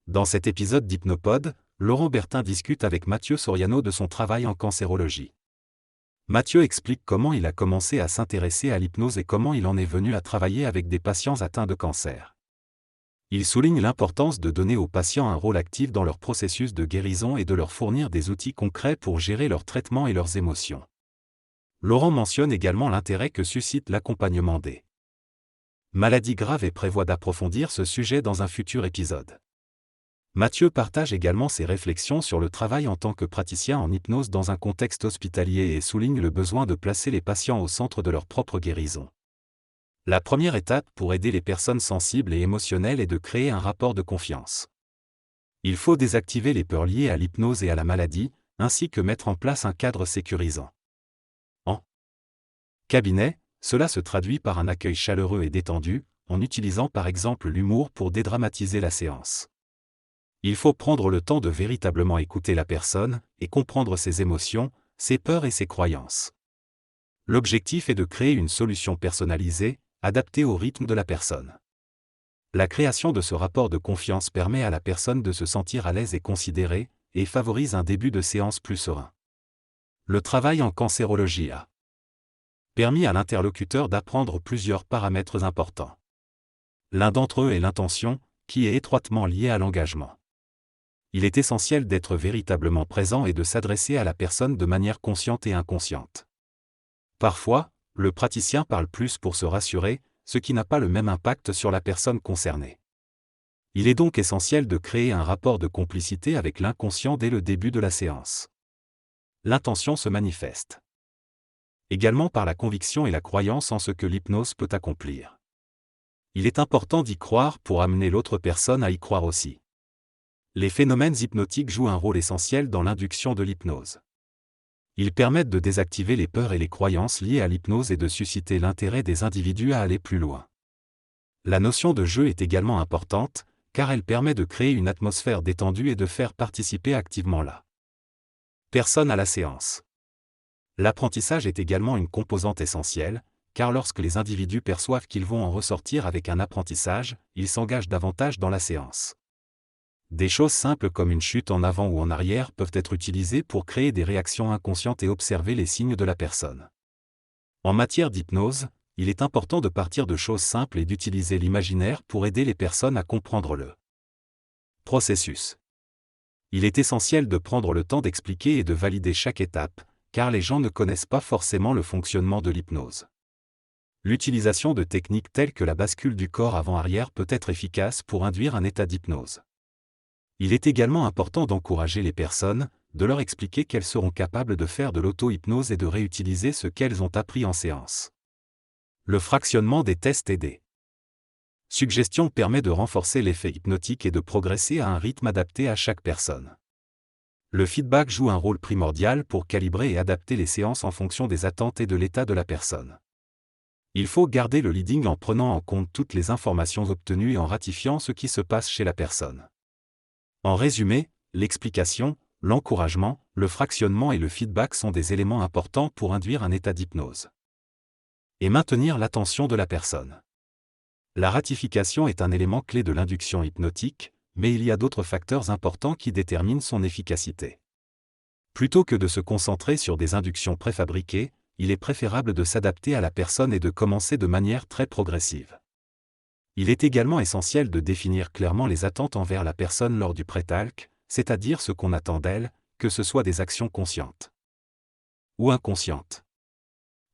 Dans cet épisode d'Hypnopod, Laurent Bertin discute avec Mathieu Soriano de son travail en cancérologie. Mathieu explique comment il a commencé à s'intéresser à l'hypnose et comment il en est venu à travailler avec des patients atteints de cancer. Il souligne l'importance de donner aux patients un rôle actif dans leur processus de guérison et de leur fournir des outils concrets pour gérer leur traitement et leurs émotions. Laurent mentionne également l'intérêt que suscite l'accompagnement des maladies graves et prévoit d'approfondir ce sujet dans un futur épisode. Mathieu partage également ses réflexions sur le travail en tant que praticien en hypnose dans un contexte hospitalier et souligne le besoin de placer les patients au centre de leur propre guérison. La première étape pour aider les personnes sensibles et émotionnelles est de créer un rapport de confiance. Il faut désactiver les peurs liées à l'hypnose et à la maladie, ainsi que mettre en place un cadre sécurisant. En cabinet, cela se traduit par un accueil chaleureux et détendu, en utilisant par exemple l'humour pour dédramatiser la séance. Il faut prendre le temps de véritablement écouter la personne et comprendre ses émotions, ses peurs et ses croyances. L'objectif est de créer une solution personnalisée, adaptée au rythme de la personne. La création de ce rapport de confiance permet à la personne de se sentir à l'aise et considérée, et favorise un début de séance plus serein. Le travail en cancérologie a permis à l'interlocuteur d'apprendre plusieurs paramètres importants. L'un d'entre eux est l'intention, qui est étroitement liée à l'engagement. Il est essentiel d'être véritablement présent et de s'adresser à la personne de manière consciente et inconsciente. Parfois, le praticien parle plus pour se rassurer, ce qui n'a pas le même impact sur la personne concernée. Il est donc essentiel de créer un rapport de complicité avec l'inconscient dès le début de la séance. L'intention se manifeste également par la conviction et la croyance en ce que l'hypnose peut accomplir. Il est important d'y croire pour amener l'autre personne à y croire aussi. Les phénomènes hypnotiques jouent un rôle essentiel dans l'induction de l'hypnose. Ils permettent de désactiver les peurs et les croyances liées à l'hypnose et de susciter l'intérêt des individus à aller plus loin. La notion de jeu est également importante, car elle permet de créer une atmosphère détendue et de faire participer activement la personne à la séance. L'apprentissage est également une composante essentielle, car lorsque les individus perçoivent qu'ils vont en ressortir avec un apprentissage, ils s'engagent davantage dans la séance. Des choses simples comme une chute en avant ou en arrière peuvent être utilisées pour créer des réactions inconscientes et observer les signes de la personne. En matière d'hypnose, il est important de partir de choses simples et d'utiliser l'imaginaire pour aider les personnes à comprendre le processus. Il est essentiel de prendre le temps d'expliquer et de valider chaque étape, car les gens ne connaissent pas forcément le fonctionnement de l'hypnose. L'utilisation de techniques telles que la bascule du corps avant-arrière peut être efficace pour induire un état d'hypnose. Il est également important d'encourager les personnes, de leur expliquer qu'elles seront capables de faire de l'auto-hypnose et de réutiliser ce qu'elles ont appris en séance. Le fractionnement des tests et des suggestions permet de renforcer l'effet hypnotique et de progresser à un rythme adapté à chaque personne. Le feedback joue un rôle primordial pour calibrer et adapter les séances en fonction des attentes et de l'état de la personne. Il faut garder le leading en prenant en compte toutes les informations obtenues et en ratifiant ce qui se passe chez la personne. En résumé, l'explication, l'encouragement, le fractionnement et le feedback sont des éléments importants pour induire un état d'hypnose et maintenir l'attention de la personne. La ratification est un élément clé de l'induction hypnotique, mais il y a d'autres facteurs importants qui déterminent son efficacité. Plutôt que de se concentrer sur des inductions préfabriquées, il est préférable de s'adapter à la personne et de commencer de manière très progressive. Il est également essentiel de définir clairement les attentes envers la personne lors du pré-talk, c'est-à-dire ce qu'on attend d'elle, que ce soit des actions conscientes ou inconscientes.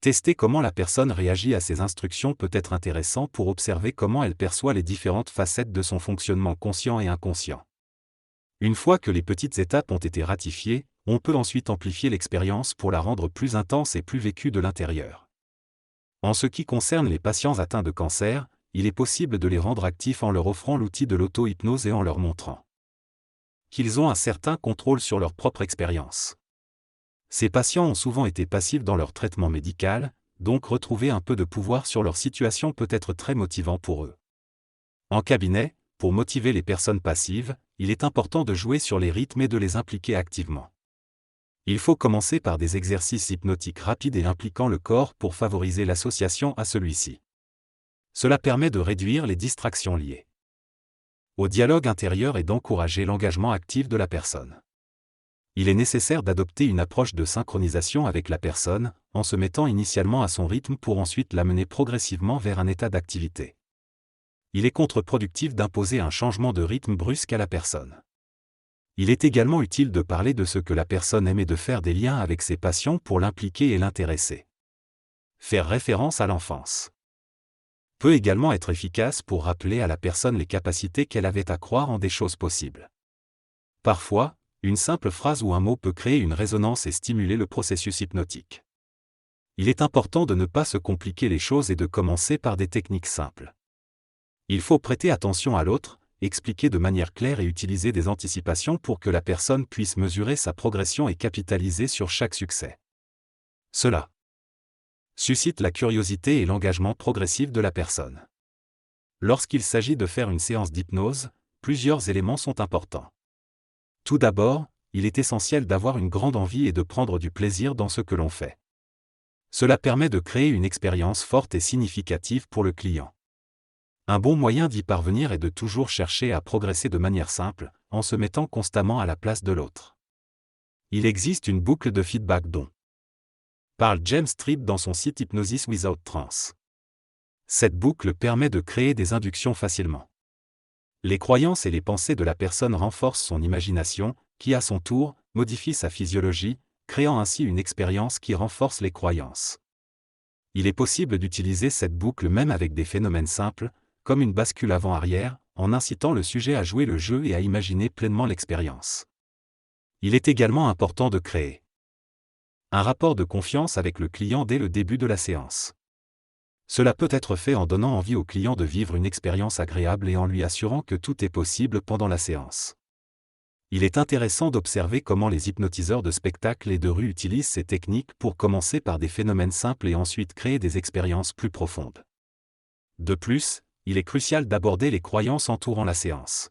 Tester comment la personne réagit à ces instructions peut être intéressant pour observer comment elle perçoit les différentes facettes de son fonctionnement conscient et inconscient. Une fois que les petites étapes ont été ratifiées, on peut ensuite amplifier l'expérience pour la rendre plus intense et plus vécue de l'intérieur. En ce qui concerne les patients atteints de cancer, il est possible de les rendre actifs en leur offrant l'outil de l'auto-hypnose et en leur montrant qu'ils ont un certain contrôle sur leur propre expérience. Ces patients ont souvent été passifs dans leur traitement médical, donc retrouver un peu de pouvoir sur leur situation peut être très motivant pour eux. En cabinet, pour motiver les personnes passives, il est important de jouer sur les rythmes et de les impliquer activement. Il faut commencer par des exercices hypnotiques rapides et impliquant le corps pour favoriser l'association à celui-ci. Cela permet de réduire les distractions liées au dialogue intérieur et d'encourager l'engagement actif de la personne. Il est nécessaire d'adopter une approche de synchronisation avec la personne, en se mettant initialement à son rythme pour ensuite l'amener progressivement vers un état d'activité. Il est contre-productif d'imposer un changement de rythme brusque à la personne. Il est également utile de parler de ce que la personne aime et de faire des liens avec ses passions pour l'impliquer et l'intéresser. Faire référence à l'enfance peut également être efficace pour rappeler à la personne les capacités qu'elle avait à croire en des choses possibles. Parfois, une simple phrase ou un mot peut créer une résonance et stimuler le processus hypnotique. Il est important de ne pas se compliquer les choses et de commencer par des techniques simples. Il faut prêter attention à l'autre, expliquer de manière claire et utiliser des anticipations pour que la personne puisse mesurer sa progression et capitaliser sur chaque succès. Cela suscite la curiosité et l'engagement progressif de la personne. Lorsqu'il s'agit de faire une séance d'hypnose, plusieurs éléments sont importants. Tout d'abord, il est essentiel d'avoir une grande envie et de prendre du plaisir dans ce que l'on fait. Cela permet de créer une expérience forte et significative pour le client. Un bon moyen d'y parvenir est de toujours chercher à progresser de manière simple, en se mettant constamment à la place de l'autre. Il existe une boucle de feedback dont parle James Tripp dans son site Hypnosis Without Trance. Cette boucle permet de créer des inductions facilement. Les croyances et les pensées de la personne renforcent son imagination, qui à son tour, modifie sa physiologie, créant ainsi une expérience qui renforce les croyances. Il est possible d'utiliser cette boucle même avec des phénomènes simples, comme une bascule avant-arrière, en incitant le sujet à jouer le jeu et à imaginer pleinement l'expérience. Il est également important de créer un rapport de confiance avec le client dès le début de la séance. Cela peut être fait en donnant envie au client de vivre une expérience agréable et en lui assurant que tout est possible pendant la séance. Il est intéressant d'observer comment les hypnotiseurs de spectacle et de rue utilisent ces techniques pour commencer par des phénomènes simples et ensuite créer des expériences plus profondes. De plus, il est crucial d'aborder les croyances entourant la séance.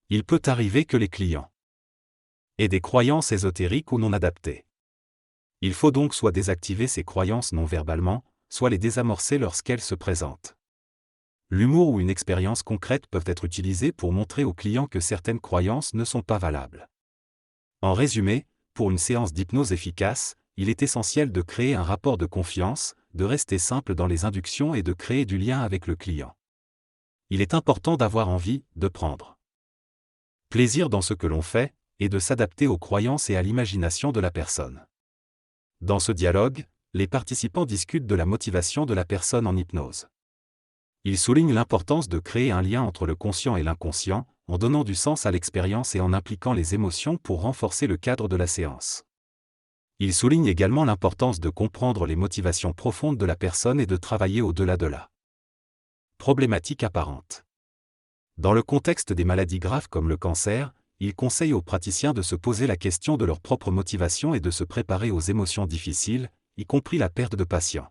Il peut arriver que les clients aient des croyances ésotériques ou non adaptées. Il faut donc soit désactiver ces croyances non verbalement, soit les désamorcer lorsqu'elles se présentent. L'humour ou une expérience concrète peuvent être utilisés pour montrer aux clients que certaines croyances ne sont pas valables. En résumé, pour une séance d'hypnose efficace, il est essentiel de créer un rapport de confiance, de rester simple dans les inductions et de créer du lien avec le client. Il est important d'avoir envie de prendre plaisir dans ce que l'on fait, et de s'adapter aux croyances et à l'imagination de la personne. Dans ce dialogue, les participants discutent de la motivation de la personne en hypnose. Ils soulignent l'importance de créer un lien entre le conscient et l'inconscient, en donnant du sens à l'expérience et en impliquant les émotions pour renforcer le cadre de la séance. Ils soulignent également l'importance de comprendre les motivations profondes de la personne et de travailler au-delà de la problématique apparente. Dans le contexte des maladies graves comme le cancer, ils conseillent aux praticiens de se poser la question de leur propre motivation et de se préparer aux émotions difficiles, y compris la perte de patients.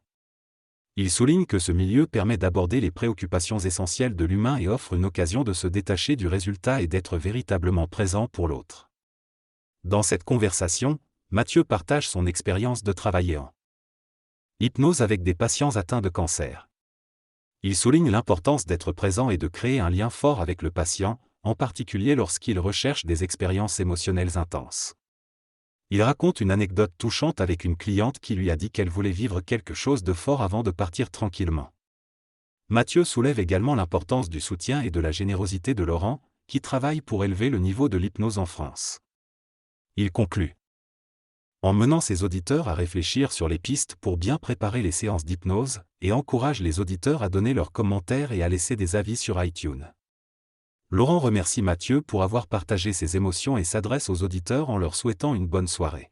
Il souligne que ce milieu permet d'aborder les préoccupations essentielles de l'humain et offre une occasion de se détacher du résultat et d'être véritablement présent pour l'autre. Dans cette conversation, Mathieu partage son expérience de travailler en hypnose avec des patients atteints de cancer. Il souligne l'importance d'être présent et de créer un lien fort avec le patient, en particulier lorsqu'il recherche des expériences émotionnelles intenses. Il raconte une anecdote touchante avec une cliente qui lui a dit qu'elle voulait vivre quelque chose de fort avant de partir tranquillement. Mathieu soulève également l'importance du soutien et de la générosité de Laurent, qui travaille pour élever le niveau de l'hypnose en France. Il conclut en menant ses auditeurs à réfléchir sur les pistes pour bien préparer les séances d'hypnose, et encourage les auditeurs à donner leurs commentaires et à laisser des avis sur iTunes. Laurent remercie Mathieu pour avoir partagé ses émotions et s'adresse aux auditeurs en leur souhaitant une bonne soirée.